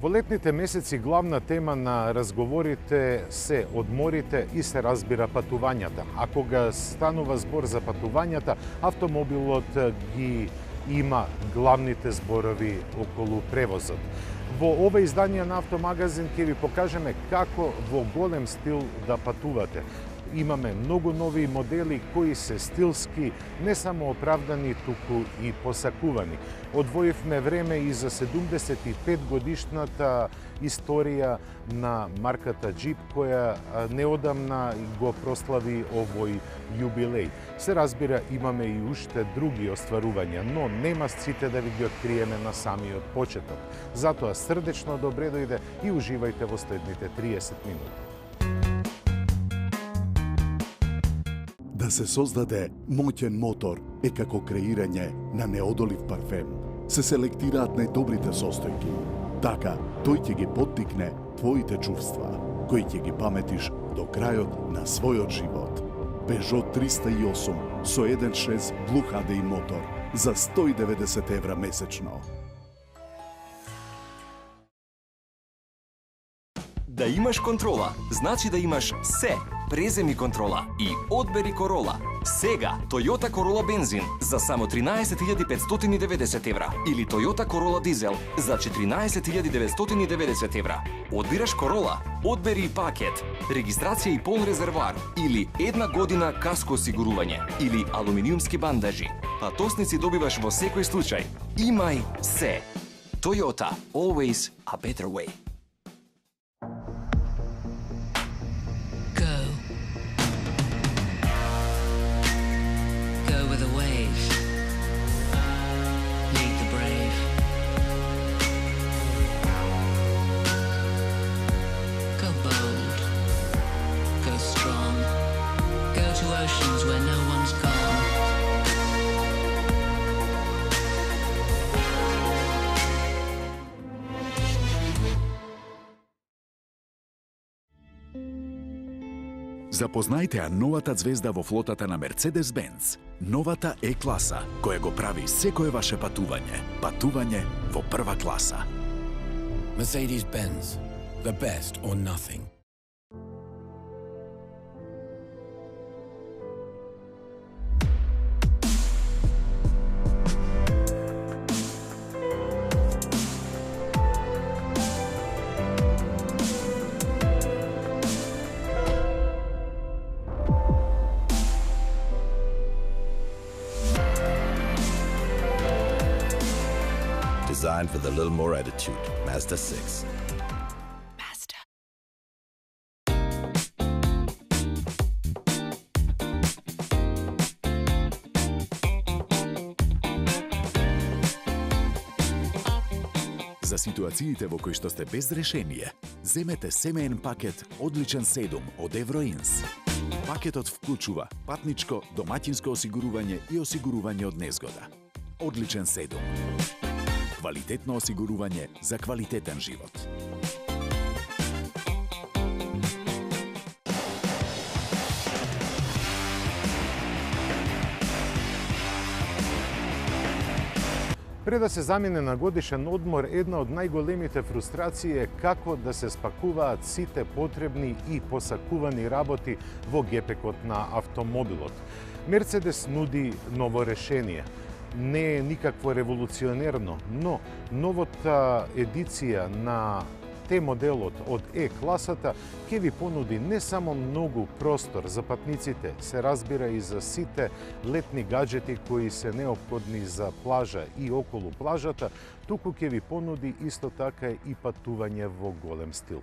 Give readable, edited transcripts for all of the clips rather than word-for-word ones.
Во летните месеци главна тема на разговорите се одморите и се разбира патувањата. А кога станува збор за патувањата, автомобилот ги има главните зборови околу превозот. Во ова издание на Автомагазин ќе ви покажеме како во голем стил да патувате. Имаме многу нови модели кои се стилски, не само оправдани, туку и посакувани. Одвоивме време и за 75 годишната историја на марката Jeep, која неодамна го прослави овој јубилеј. Се разбира, имаме и уште други остварувања, но нема сците да ви ги откриеме на самиот почеток. Затоа срдечно добре дојде и уживајте во следните 30 минути. Да се создаде моќен мотор е како креирање на неодолив парфем. Се селектираат најдобрите состојки. Така, тој ќе ги поттикне твоите чувства, кои ќе ги паметиш до крајот на својот живот. Peugeot 308 со 1.6 Blue HDI мотор за 190 евра месечно. Да имаш контрола, значи да имаш се. Преземи контрола и одбери Корола. Сега Toyota Corolla бензин за само 13.590 евра или Toyota Corolla дизел за 14.990 евра. Одбираш Корола, одбери и пакет, регистрација и полн резервоар или една година каско осигурување или алуминиумски бандажи. Патосници добиваш во секој случај. Имај се. Toyota, always a better way. Запознајте ја новата звезда во флотата на Mercedes-Benz. Новата Е-класа, која го прави секое ваше патување. Патување во прва класа. Mercedes-Benz, the best or nothing. Designed with a little more attitude. Mazda 6. Mazda. За ситуациите во кои што сте без решение, земете семеен пакет Одличен 7 од Евроинс. Пакетот вклучува патничко, домаќинско осигурување и осигурување од незгода. Одличен 7. Квалитетно осигурување за квалитетен живот. Пред да се замине на годишен одмор, една од најголемите фрустрации е како да се спакуваат сите потребни и посакувани работи во гепекот на автомобилот. Мерцедес нуди ново решение. Не е никакво револуционерно, но новата едиција на Т-моделот од Е-класата ќе ви понуди не само многу простор за патниците, се разбира и за сите летни гаджети кои се неопходни за плажа и околу плажата, туку ќе ви понуди исто така и патување во голем стил.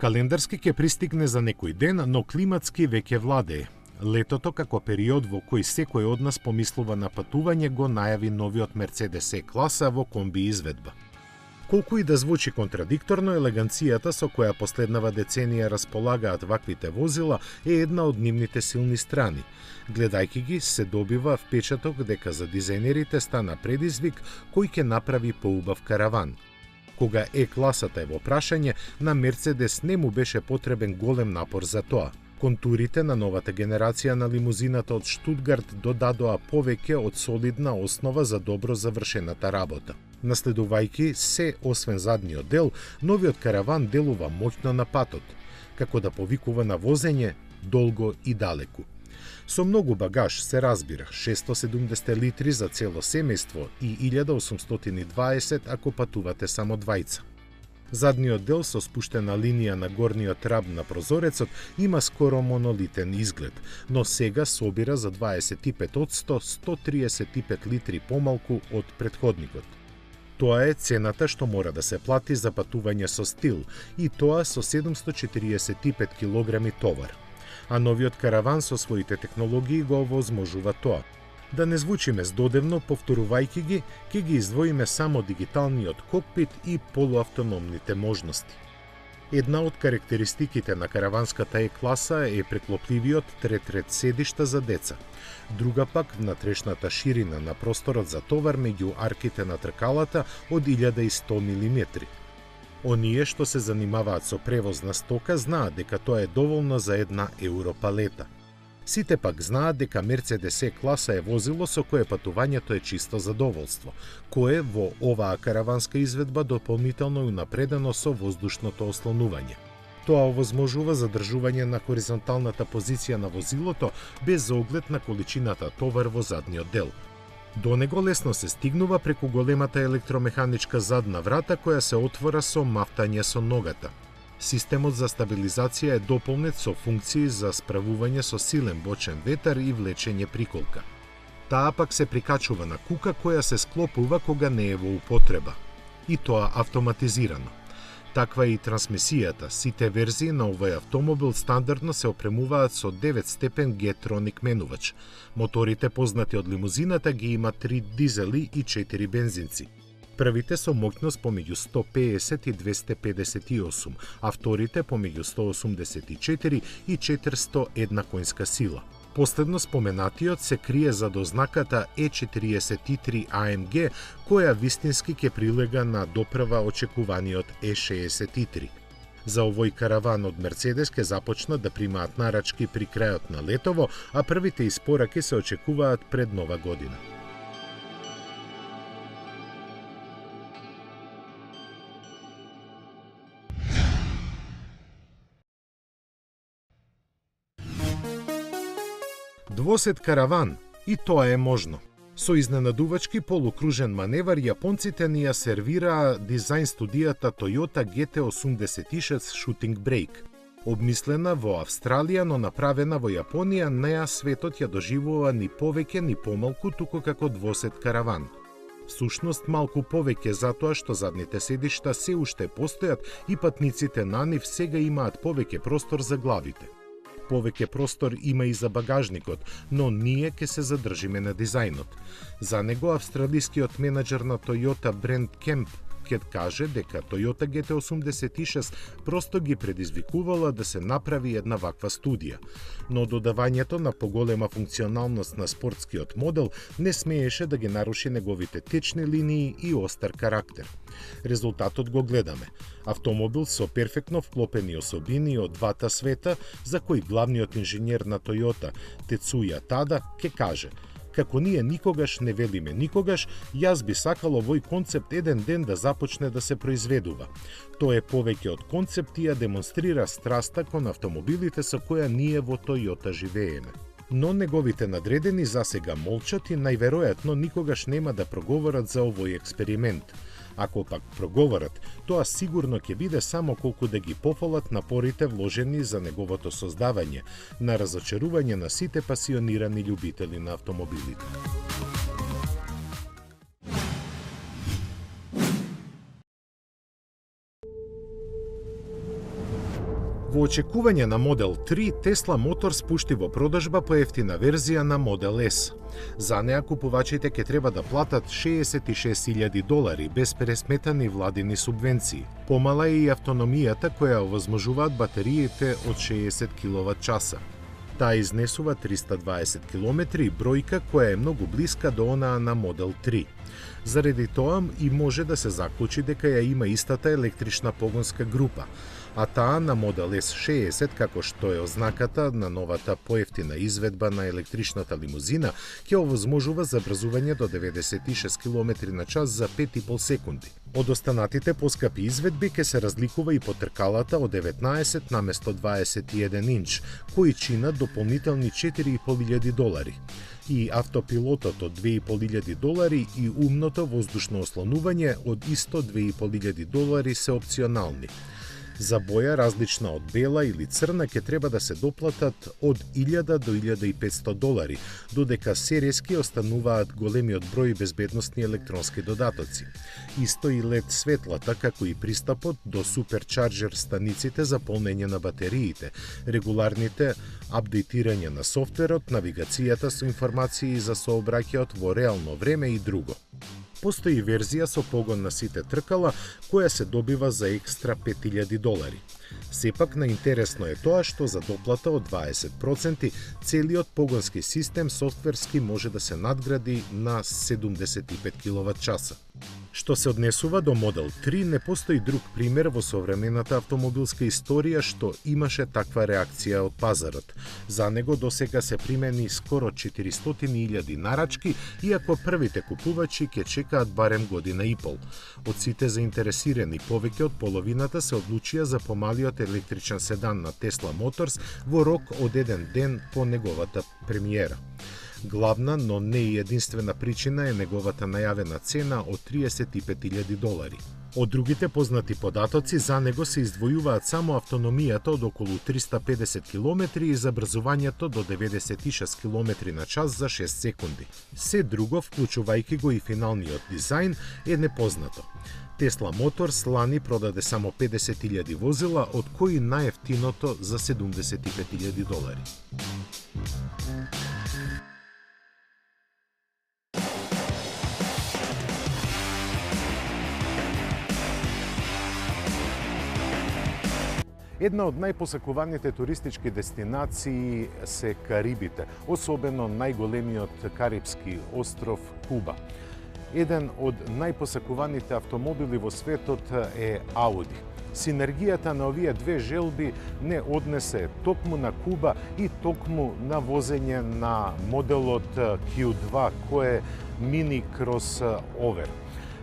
Календарски ќе пристигне за некој ден, но климатски веќе владее. Летото како период во кој секој од нас помислува на патување го најави новиот Мерцедес Е-класа во комби изведба. Колку и да звучи контрадикторно, елеганцијата со која последнава деценија располагаат ваквите возила е една од нивните силни страни. Гледајќи ги, се добива впечаток дека за дизајнерите стана предизвик кој ќе направи поубав караван. Кога Е-класата е во прашање, на Мерцедес не му беше потребен голем напор за тоа. Контурите на новата генерација на лимузината од Штутгарт додадоа повеќе од солидна основа за добро завршената работа. Наследувајќи се освен задниот дел, новиот караван делува моќно на патот, како да повикува на возење долго и далеку. Со многу багаж се разбира, 670 литри за цело семејство и 1820 ако патувате само двајца. Задниот дел со спуштена линија на горниот траб на прозорецот има скоро монолитен изглед, но сега собира за 25% 135 литри помалку од претходникот. Тоа е цената што мора да се плати за патување со стил, и тоа со 745 килограми товар. А новиот караван со своите технологии го овозможува тоа. Да не звучиме здодевно, повторувајќи ги, ќе ги издвоиме само дигиталниот кокпит и полуавтономните можности. Една од карактеристиките на караванската Е-класа е преклопливиот третред седишта за деца. Друга пак внатрешната ширина на просторот за товар меѓу арките на тркалата од 1100 мм. Оние што се занимаваат со превоз на стока знаат дека тоа е доволно за една европалета. Сите пак знаат дека Мерцедес Е-класа е возило со кое патувањето е чисто задоволство, кое во оваа караванска изведба дополнително е унапредено со воздушното ослонување. Тоа овозможува задржување на хоризонталната позиција на возилото без оглед на количината товар во задниот дел. До него лесно се стигнува преку големата електромеханичка задна врата која се отвора со мафтање со ногата. Системот за стабилизација е дополнет со функции за справување со силен бочен ветар и влечење приколка. Таа пак се прикачува на кука која се склопува кога не е во употреба. И тоа автоматизирано. Таква е и трансмисијата. Сите верзии на овој автомобил стандардно се опремуваат со 9 степен G-Tronic менувач. Моторите познати од лимузината ги има 3 дизели и 4 бензинци. Првите со моќност помеѓу 150 и 258, а вторите помеѓу 184 и 401 коњска сила. Последно споменатиот се крие за дознаката E43 AMG, која вистински ќе прилега на допрва очекуваниот E63. За овој караван од Мерцедес ќе започнат да примаат нарачки при крајот на летово, а првите испораки се очекуваат пред нова година. Двосет караван, и тоа е можно. Со изненадувачки полукружен маневар, јапонците ни ја сервираа дизајн студијата Toyota GT86 Shooting Brake. Обмислена во Австралија, но направена во Јапонија, неа светот ја доживува ни повеќе ни помалку туку како двосет караван. Всушност малку повеќе затоа што задните седишта се уште постојат и патниците на нив сега имаат повеќе простор за главите. Повеќе простор има и за багажникот, но ние ќе се задржиме на дизајнот. За него австралискиот менаџер на Toyota Брент Кемп ќе каже дека Toyota GT86 просто ги предизвикувала да се направи една ваква студија, но додавањето на поголема функционалност на спортскиот модел не смееше да ги наруши неговите течни линии и остар карактер. Резултатот го гледаме. Автомобил со перфектно вклопени особини од двата света, за кој главниот инженер на Toyota, Тецуја Тада, ќе каже: како ние никогаш не велиме никогаш, јас би сакал овој концепт еден ден да започне да се произведува. Тоа е повеќе од концепт и ја демонстрира страста кон автомобилите со која ние во Toyota живееме. Но неговите надредени засега молчат и најверојатно никогаш нема да проговорат за овој експеримент. Ако пак проговорат, тоа сигурно ќе биде само колку да ги пофалат напорите вложени за неговото создавање, на разочарување на сите пасионирани љубители на автомобилите. Во очекување на Model 3, Tesla Motors пушти во продажба поевтина верзија на Model S. За неа купувачите ќе треба да платат $66,000 без пресметани владини субвенции. Помала е и автономијата која овозможуваат батериите од 60 киловат часа. Таа изнесува 320 км, бројка која е многу блиска до онаа на Модел 3. Заради тоа и може да се заклучи дека ја има истата електрична погонска група, а таа на Модел S60, како што е ознаката на новата поевтина изведба на електричната лимузина, ќе овозможува забрзување до 96 км на час за 5,5 секунди. Од останатите поскапи изведби ќе се разликува и потркалата од 19 наместо 21 инч, кои чинат дополнителни $4.500, и автопилотот од $2.500 и умното воздушно ослонување од исто $2.500 се опционални. За боја различна од бела или црна ќе треба да се доплатат од $1,000 до $1,500, додека серијски остануваат големиот број безбедносни електронски додатоци. Исто и LED светлата, како и пристапот до суперчарджер станиците за полнење на батериите, регуларните апдейтирање на софтверот, навигацијата со информации за сообраќајот во реално време и друго. Постои верзија со погон на сите тркала, која се добива за екстра $5,000. Сепак наинтересно е тоа што за доплата од 20% целиот погонски систем софтверски може да се надгради на 75 киловат-часа. Што се однесува до Модел 3, не постои друг пример во современата автомобилска историја што имаше таква реакција од пазарот. За него досега се примени скоро 400,000 нарачки, иако првите купувачи ќе чекаат барем година и пол. Од сите заинтересирани, повеќе од половината се одлучија за помалиот електричен седан на Tesla Motors во рок од еден ден по неговата премиера. Главна, но не и единствена причина е неговата најавена цена од $35,000. Од другите познати податоци, за него се издвојуваат само автономијата од околу 350 км и забрзувањето до 96 км на час за 6 секунди. Се друго, вклучувајќи го и финалниот дизајн, е непознато. Tesla Motors лани продаде само 50,000 возила, од кои најефтиното за $75,000. Една од најпосакуваните туристички дестинации се Карибите, особено најголемиот карибски остров Куба. Еден од најпосакуваните автомобили во светот е Ауди. Синергијата на овие две желби не однесе токму на Куба и токму на возење на моделот Q2, кој е мини кросовер.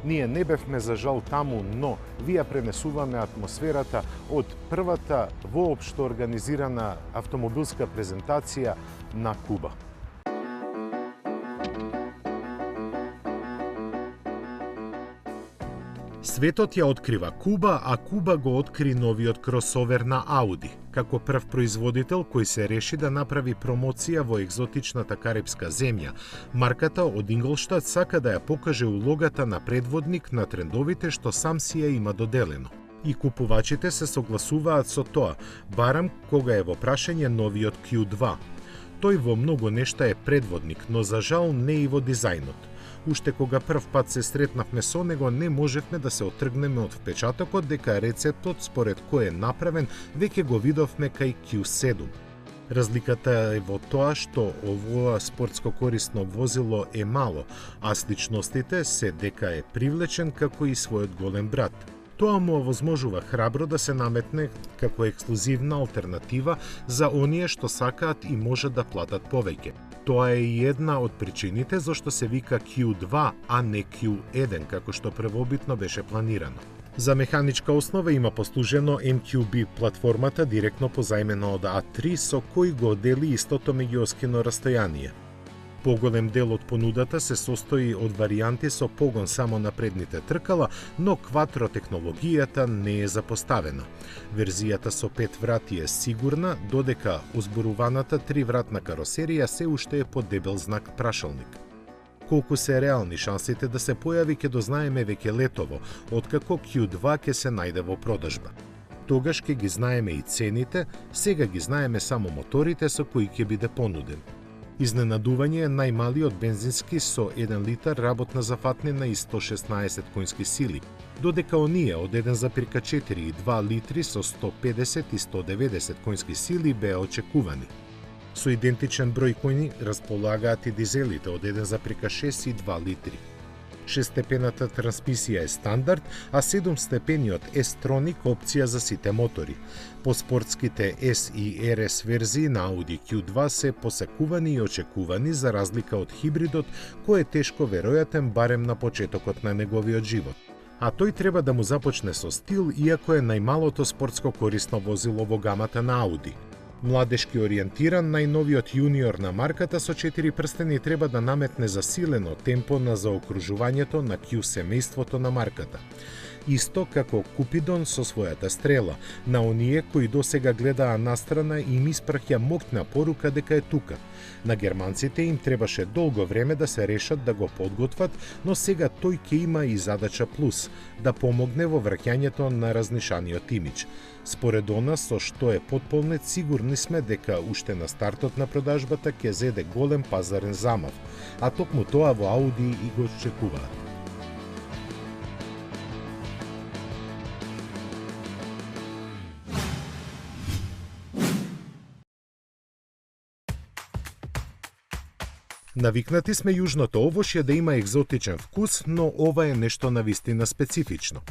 Ние не бевме за жал таму, но ви ја пренесуваме атмосферата од првата воопшто организирана автомобилска презентација на Куба. Светот ја открива Куба, а Куба го откри новиот кросовер на Ауди, како прв производител кој се реши да направи промоција во екзотичната карибска земја. Марката од Инглштад сака да ја покаже улогата на предводник на трендовите што сам си ја има доделено. И купувачите се согласуваат со тоа, барем кога е во прашање новиот Q2. Тој во многу нешта е предводник, но за жал не и во дизајнот. Уште кога прв пат се сретнавме со него, не можевме да се отргнеме од впечатокот дека рецептот според кој е направен веќе го видовме кај Q7. Разликата е во тоа што овоа спортско корисно возило е мало, а сличностите се дека е привлечен како и својот голем брат. Тоа му овозможува храбро да се наметне како ексклузивна алтернатива за оние што сакаат и можат да платат повеќе. Тоа е и една од причините зашто се вика Q2, а не Q1, како што првобитно беше планирано. За механичка основа има послужено MQB платформата директно позајмена од A3 со кој го дели истото меѓуоскино растојание. Поголем дел од понудата се состои од варијанти со погон само на предните тркала, но кватро технологијата не е запоставена. Верзијата со 5 врати е сигурна, додека узборуваната 3-вратна каросерија се уште е под дебел знак прашалник. Колку се реални шансите да се појави ќе дознаеме веќе летово, откако Q2 ќе се најде во продажба. Тогаш ќе ги знаеме и цените, сега ги знаеме само моторите со кои ќе биде понуден. Изненадување е најмалиот бензински со 1 литар работна зафатнина и 116 конски сили, додека оние од 1,4 и 2 литри со 150 и 190 конски сили беа очекувани. Со идентичен број коњи располагаат и дизелите од 1,6 и 2 литри. 6-степената трансмисија е стандард, а 7-степениот S-Tronic опција за сите мотори. По спортските S и RS верзии на Audi Q2 се посакувани и очекувани за разлика од хибридот, кој е тешко веројатен барем на почетокот на неговиот живот. А тој треба да му започне со стил, иако е најмалото спортско корисно возило во гамата на Audi. Младешки ориентиран, најновиот јуниор на марката со 4 прстени треба да наметне засилено темпо на заокружувањето на Q семејството на марката. Исто како Купидон со својата стрела, на оние кои досега гледаа настрана и им испраќа моќна порука дека е тука. На германците им требаше долго време да се решат да го подготват, но сега тој ќе има и задача плюс, да помогне во враќањето на разнишаниот имидж. Според она, со што е потполнет, сигурни сме дека уште на стартот на продажбата ќе зеде голем пазарен замав, а токму тоа во Ауди и го очекуваат. Навикнати сме јужното овошје да има екзотичен вкус, но ова е нешто навистина специфично.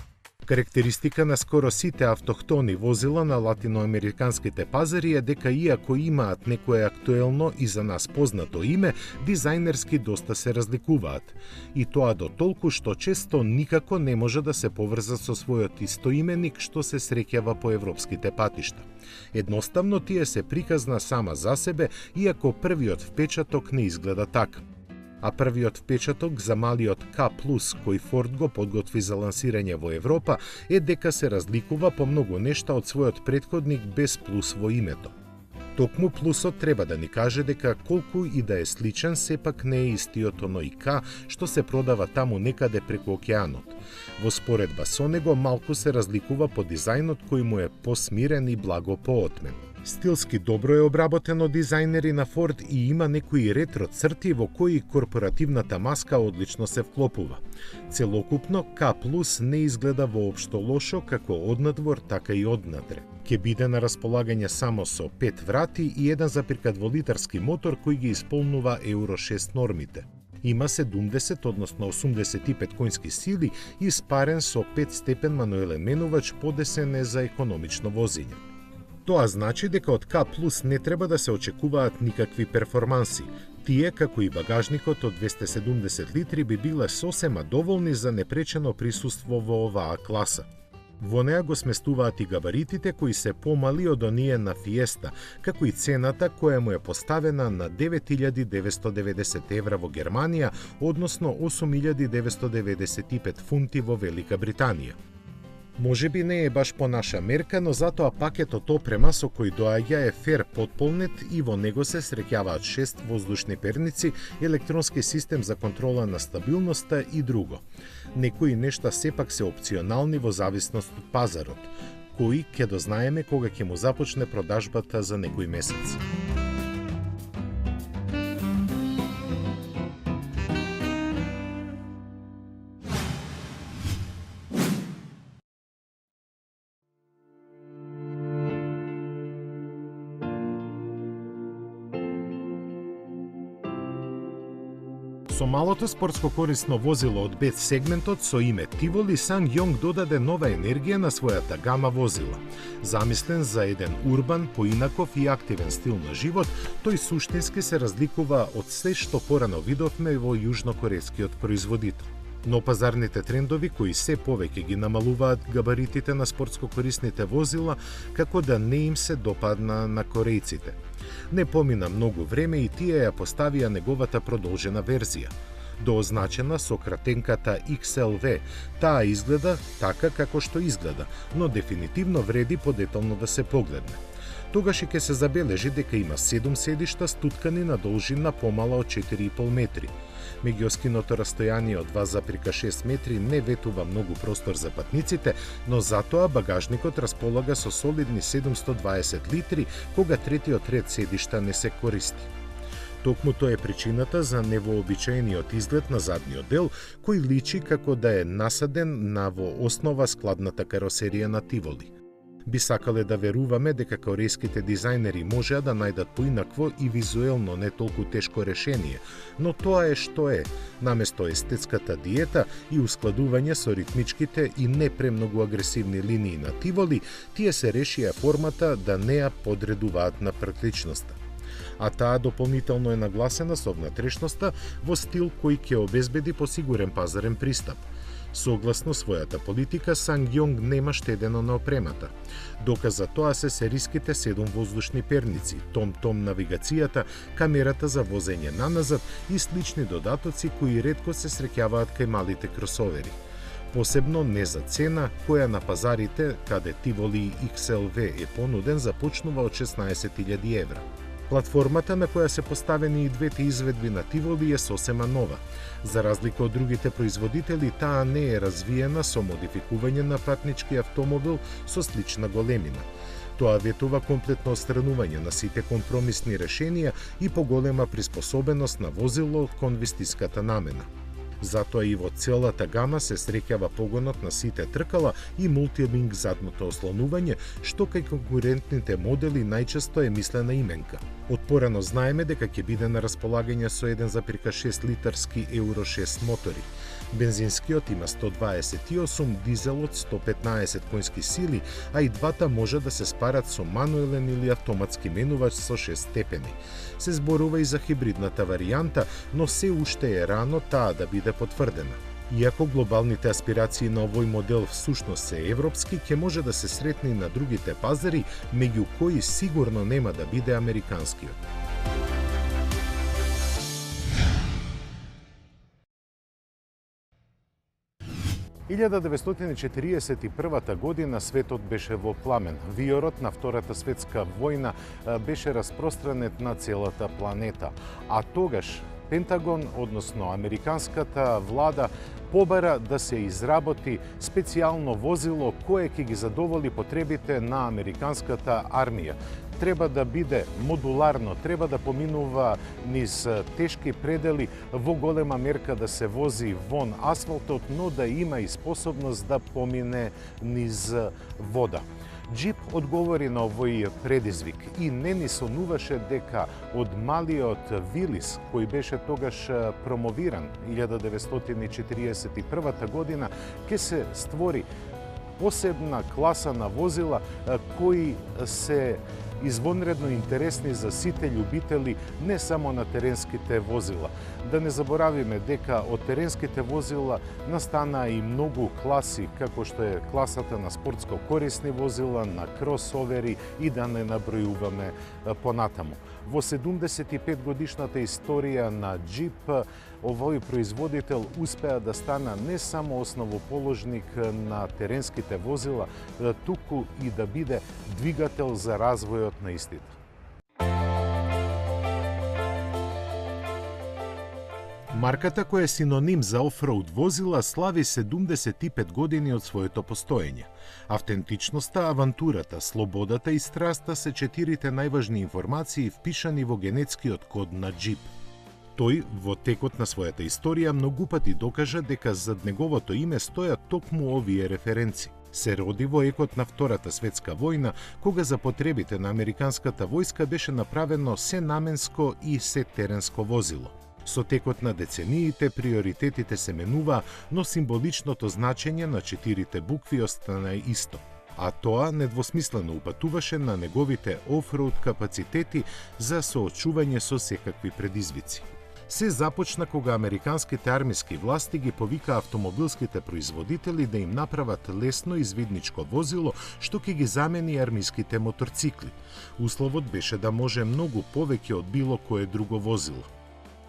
Карактеристика на скоро сите автохтони возила на латиноамериканските пазари е дека иако имаат некое актуелно и за нас познато име, дизајнерски доста се разликуваат. И тоа до толку што често никако не може да се поврзат со својот истоименик што се среќава по европските патишта. Едноставно тие се приказна сама за себе, иако првиот впечаток не изгледа така. А првиот впечаток за малиот K+, кој Форд го подготви за лансирање во Европа, е дека се разликува по многу нешта од својот претходник без плюс во името. Токму плюсот треба да ни каже дека колку и да е сличен, сепак не е истиот оној K што се продава таму некаде преку океанот. Во споредба со него малку се разликува по дизајнот кој му е посмирен и благо поотмен. Стилски добро е обработен од дизајнери на Форд и има некои ретро црти во кои корпоративната маска одлично се вклопува. Целокупно K+ не изгледа воопшто лошо како однадвор, така и однатре. Ке биде на располагање само со 5 врати и 1,2 литарски мотор кој ги исполнува Euro 6 нормите. Има 70, односно 85 конски сили и спарен со 5 степен мануелен менувач, подесен е за економично возење. Тоа значи дека од K+ не треба да се очекуваат никакви перформанси. Тие, како и багажникот од 270 литри, би биле сосема доволни за непречено присуство во оваа класа. Во неа го сместуваат и габаритите кои се помали од оние на Фиеста, како и цената која му е поставена на 9.990 евра во Германија, односно 8.995 фунти во Велика Британија. Може би не е баш по наша мерка, но затоа пакетот опрема со кој доаѓа е фер потполнет и во него се среќаваат 6 воздушни перници, електронски систем за контрола на стабилноста и друго. Некои нешта сепак се опционални во зависност од пазарот, кои ќе дознаеме кога ќе му започне продажбата за некој месец. Со малото спортско корисно возило од B сегментот со име Тиволи, SsangYong додаде нова енергија на својата гама возила. Замислен за еден урбан, поинаков и активен стил на живот, тој суштински се разликува од се што порано видовме во јужнокорејскиот производител. Но пазарните трендови кои се повеќе ги намалуваат габаритите на спортско корисните возила, како да не им се допадна на корејците. Не помина многу време и тие ја поставија неговата продолжена верзија. Доозначена со кратенката XLV, таа изгледа така како што изгледа, но дефинитивно вреди подетално да се погледне. Тогаш и ќе се забележи дека има 7 седишта стуткани на должина помала од 4,5 метри. Меѓуоскиното растојание од 2,6 метри не ветува многу простор за патниците, но затоа багажникот располага со солидни 720 литри, кога третиот ред седишта не се користи. Токму тоа е причината за невообичаениот изглед на задниот дел, кој личи како да е насаден на во основа складната каросерија на Тиволи. Би сакале да веруваме дека корејските дизајнери можеа да најдат поинакво и визуелно не толку тешко решение, но тоа е што е. Наместо естетската диета и ускладување со ритмичките и не премногу агресивни линии на Тиволи, тие се решија формата да не ја подредуваат на практичноста. А таа дополнително е нагласена со внатрешноста во стил кој ќе обезбеди посигурен пазарен пристап. Согласно својата политика, Сангјонг нема штедено на опремата. Доказ за тоа се сериските 7 воздушни перници, том-том навигацијата, камерата за возење наназад и слични додатоци кои ретко се среќаваат кај малите кросовери. Посебно не за цена, која на пазарите, каде Тиволи XLV е понуден, започнува од 16.000 евра. Платформата на која се поставени и двете изведби на Тиволи е сосема нова. За разлика од другите производители, таа не е развиена со модификување на патнички автомобил со слична големина. Тоа ветува комплетно отстранување на сите компромисни решенија и поголема приспособеност на возило кон вистинската намена. Затоа и во целата гама се среќава погонот на сите тркала и мултилинк задното ослонување, што кај конкурентните модели најчесто е мислена именка. Од порано знаеме дека ќе биде на располагање со 1,6 литарски Euro 6 мотори. Бензинскиот има 128, дизелот 115 конски сили, а и двата може да се спарат со мануелен или автоматски менувач со 6 степени. Се зборува и за хибридната варијанта, но се уште е рано таа да биде потврдена. Иако глобалните аспирации на овој модел всушност се европски, ќе може да се сретне и на другите пазари, меѓу кои сигурно нема да биде американскиот. – 1941 година светот беше во пламен. Виорот на Втората светска војна беше распространет на целата планета, а тогаш Пентагон, односно американската влада, побара да се изработи специјално возило кое ќе ги задоволи потребите на американската армија. Треба да биде модуларно, треба да поминува низ тешки предели, во голема мерка да се вози вон асфалтот, но да има и способност да помине низ вода. Джип одговори на овој предизвик и не ни сонуваше дека од малиот Вилис, кој беше тогаш промовиран 1941 година, ќе се створи посебна класа на возила кои се извонредно интересни за сите љубители не само на теренските возила. Да не заборавиме дека од теренските возила настанаа и многу класи, како што е класата на спортско корисни возила, на кросовери и да не набројуваме понатаму. Во 75 годишната историја на Джип, овој производител успеа да стана не само основоположник на теренските возила, туку и да биде двигател за развојот на истите. Марката, која е синоним за офроуд возила, слави 75 години од своето постоење. Автентичноста, авантурата, слободата и страста се 4 најважни информации впишани во генетскиот код на Джип. Тој, во текот на својата историја, многу пати докажа дека зад неговото име стојат токму овие референци. Се роди во екот на Втората светска војна, кога за потребите на американската војска беше направено се наменско и се теренско возило. Со текот на децениите приоритетите се менуваа, но символичното значење на 4 букви остана исто. А тоа недвосмислено упатуваше на неговите офроуд капацитети за соочување со секакви предизвици. Се започна кога американските армиски власти ги повика автомобилските производители да им направат лесно извидничко возило што ќе ги замени армиските моторцикли. Условот беше да може многу повеќе од било кое друго возило.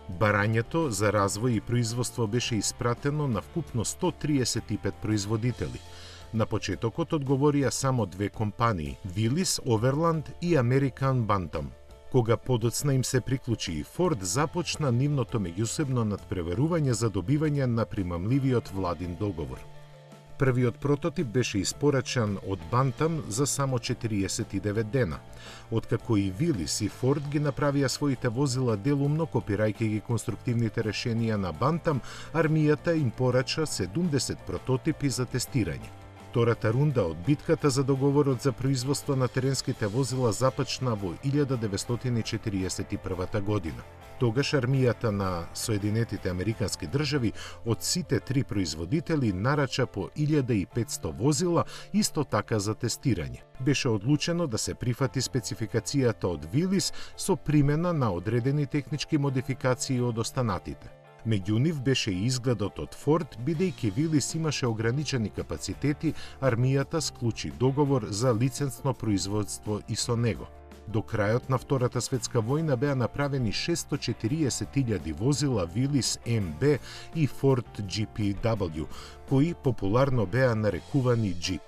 Барањето за развој и производство беше испратено на вкупно 135 производители. На почетокот одговорија само 2 компании – Willys Overland и American Bantam. Кога подоцна им се приклучи и Форд, започна нивното меѓусебно надпреверување за добивање на примамливиот владин договор. Првиот прототип беше испорачан од Бантам за само 49 дена. Откако и Willys и Форд ги направија своите возила делумно копирајќи ги конструктивните решенија на Бантам, армијата им порача 70 прототипи за тестирање. Втората рунда од битката за договорот за производство на теренските возила започна во 1941 година. Тогаш армијата на Соединетите Американски држави од сите три производители нарача по 1500 возила, исто така за тестирање. Беше одлучено да се прифати спецификацијата од Вилис со примена на одредени технички модификации од останатите. Меѓу нив беше и изгледот од Форд, бидејќи Вилис имаше ограничени капацитети, армијата склучи договор за лиценсно производство и со него. До крајот на Втората светска војна беа направени 640.000 возила Вилис МБ и Форд GPW, кои популарно беа нарекувани джип.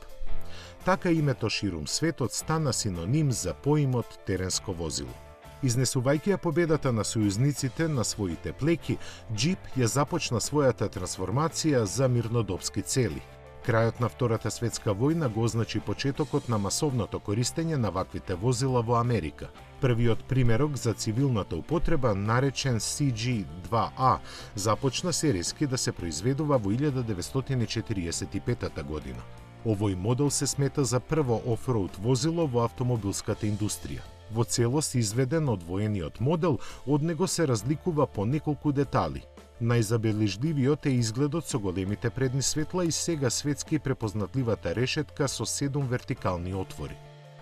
Така името ширум светот стана синоним за поимот теренско возило. Изнесувајќи ја победата на сојузниците на своите плеки, джип ја започна својата трансформација за мирнодопски цели. Крајот на Втората светска војна го означи почетокот на масовното користење на ваквите возила во Америка. Првиот примерок за цивилната употреба, наречен CG-2A, започна серијски да се произведува во 1945 година. Овој модел се смета за прво офроуд возило во автомобилската индустрија. Во целост изведен од воениот модел, од него се разликува по неколку детали. Најзабележливиот е изгледот со големите предни светла и сега светски препознатливата решетка со 7 вертикални отвори.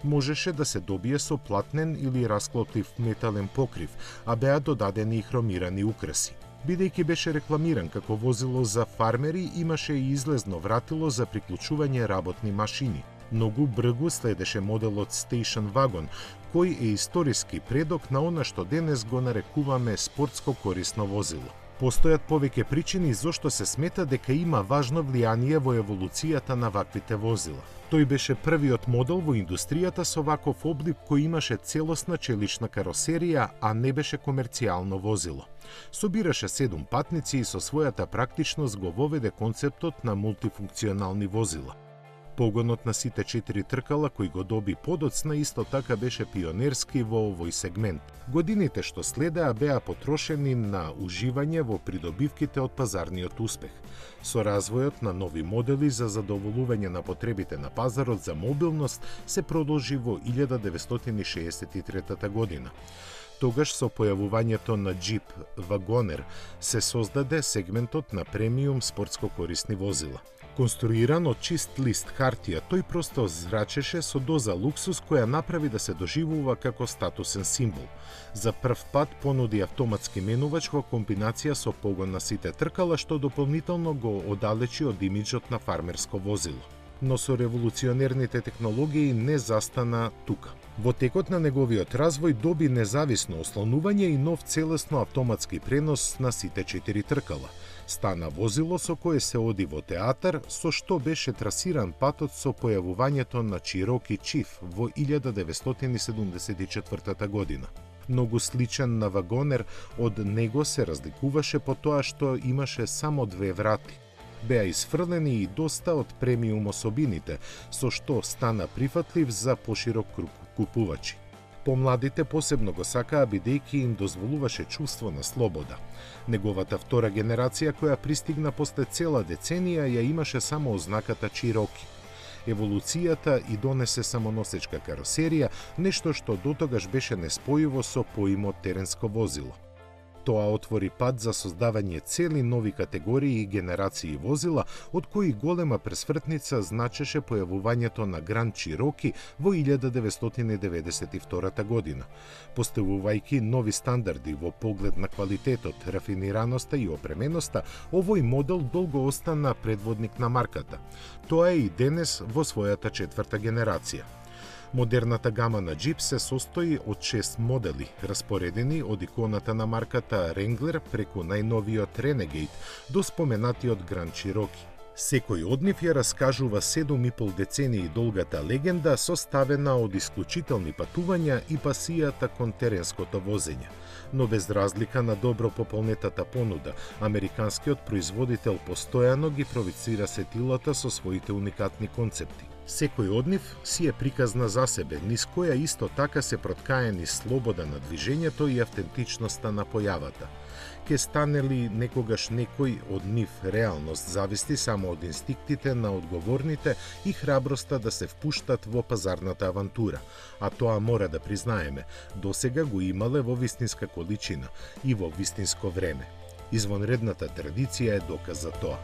Можеше да се добие со платнен или расклоплив метален покрив, а беа додадени и хромирани украси. Бидејќи беше рекламиран како возило за фармери, имаше и излезно вратило за приклучување работни машини. Многу бргу следеше моделот Station Wagon, кој е историски предок на она што денес го нарекуваме спортско корисно возило. Постојат повеќе причини зошто се смета дека има важно влијание во еволуцијата на ваквите возила. Тој беше првиот модел во индустријата со ваков облик кој имаше целосна челична каросерија, а не беше комерцијално возило. Собираше 7 патници и со својата практичност го воведе концептот на мултифункционални возила. Погонот на сите 4 тркала кој го доби подоцна исто така беше пионерски во овој сегмент. Годините што следеа беа потрошени на уживање во придобивките од пазарниот успех. Со развојот на нови модели за задоволување на потребите на пазарот за мобилност се продолжи во 1963 година. Тогаш со појавувањето на джип Wagoner се создаде сегментот на премиум спортско корисни возила. Конструиран од чист лист хартија, тој просто зрачеше со доза луксус која направи да се доживува како статусен символ. За прв пат понуди автоматски менувач во комбинација со погон на сите тркала, што дополнително го оддалечи од имиџот на фармерско возило. Но со револуционерните технологии не застана тука. Во текот на неговиот развој доби независно ослонување и нов целесно автоматски пренос на сите 4 тркала. Стана возило со кое се оди во театар, со што беше трасиран патот со појавувањето на Cherokee Chief во 1974 година. Многу сличен на Wagoner, од него се разликуваше по тоа што имаше само 2 врати. Беа изфрлени и доста од премиум особините, со што стана прифатлив за поширок круг купувачи. Помладите посебно го сакаа бидејќи им дозволуваше чувство на слобода. Неговата втора генерација која пристигна после цела деценија ја имаше само ознаката Cherokee. Еволуцијата и донесе самоносечка каросерија, нешто што дотогаш беше неспојиво со поимот теренско возило. Тоа отвори пат за создавање цели нови категории и генерации возила, од кои голема пресвртница значеше појавувањето на Grand Cherokee во 1992 година. Поставувајќи нови стандарди во поглед на квалитетот, рафинираноста и опременоста, овој модел долго остана предводник на марката. Тоа е и денес во својата 4-та генерација. Модерната гама на джип се состои од 6 модели, распоредени од иконата на марката Wrangler преку најновиот Renegade до споменатиот Grand Cherokee. Секој од нив ја раскажува 7,5 децении долгата легенда составена од исклучителни патувања и пасијата кон теренското возење. Но без разлика на добро пополнетата понуда, американскиот производител постојано ги провицира сетилата со своите уникатни концепти. Секој од нив си е приказна за себе, низ која исто така се проткаени слобода на движењето и автентичноста на појавата. Ке стане ли некогаш некој од нив реалност зависи само од инстинктите на одговорните и храброста да се впуштат во пазарната авантура, а тоа мора да признаеме, досега го имале во вистинска количина и во вистинско време. Извонредната традиција е доказ за тоа.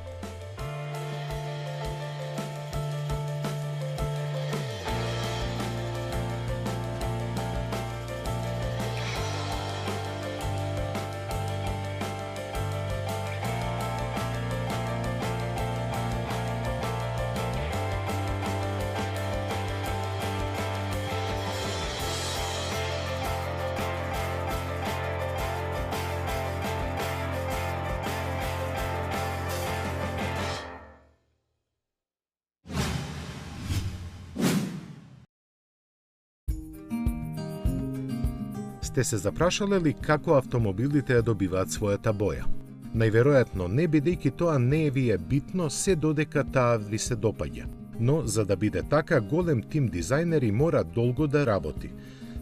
Сте се запрашале ли како автомобилите ја добиваат својата боја? Најверојатно не, бидејќи тоа не е ви е битно се додека таа ви се допаѓа. Но за да биде така, голем тим дизајнери мора долго да работи.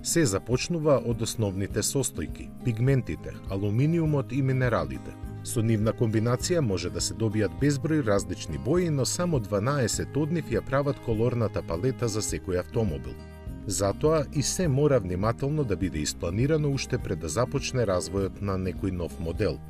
Се започнува од основните состојки, пигментите, алуминиумот и минералите. Со нивна комбинација може да се добијат безброј различни бои, но само 12 од нив ја прават колорната палета за секој автомобил. Затоа и се мора внимателно да биде испланирано уште пред да започне развојот на некој нов модел.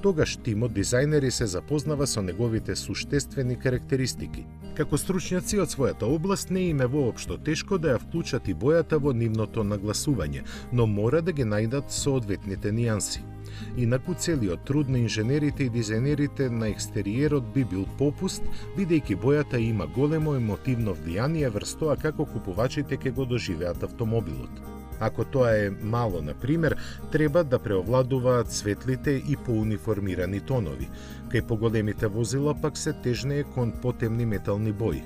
Тогаш тимот дизајнери се запознава со неговите суштествени карактеристики. Како стручњаци од својата област не им е воопшто тешко да ја вклучат и бојата во нивното нагласување, но мора да ги најдат соодветните нијанси. Инаку целиот труд на инженерите и дизајнерите на екстериерот би бил попуст, бидејќи бојата има големо емотивно влијание врз тоа како купувачите ќе го доживеат автомобилот. Ако тоа е мало, на пример, треба да преовладуваат светлите и поуниформирани тонови. Кај поголемите возила пак се тежнее кон потемни метални бои.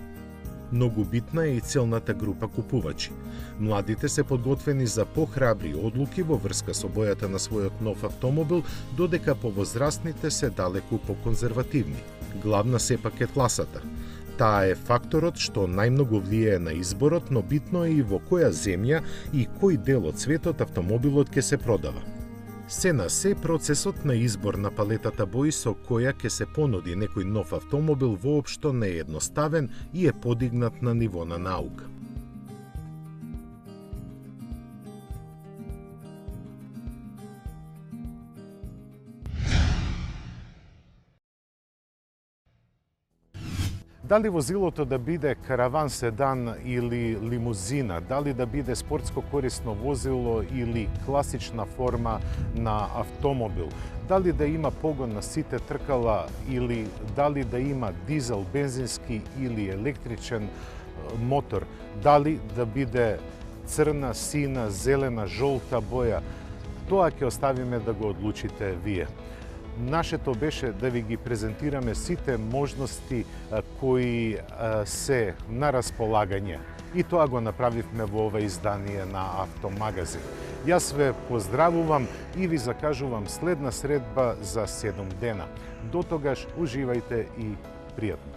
Многу битна е и целната група купувачи. Младите се подготвени за похрабри одлуки во врска со бојата на својот нов автомобил, додека повозрастните се далеку поконзервативни. Главна сепак е класата. Таа е факторот што најмногу влијае на изборот, но битно е и во која земја и кој дел од светот автомобилот ќе се продава. Се на се, процесот на избор на палетата бои со која ќе се понуди некој нов автомобил воопшто не е едноставен и е подигнат на ниво на наука. Дали возилото да биде караван, седан или лимузина, дали да биде спортско корисно возило или класична форма на автомобил, дали да има погон на сите тркала или дали да има дизел, бензински или електричен мотор, дали да биде црна, сина, зелена, жолта боја, тоа ќе оставиме да го одлучите вие. Нашето беше да ви ги презентираме сите можности кои се на располагање. И тоа го направивме во ова издание на Автомагазин. Јас ве поздравувам и ви закажувам следна средба за 7 дена. До тогаш уживајте и пријатно.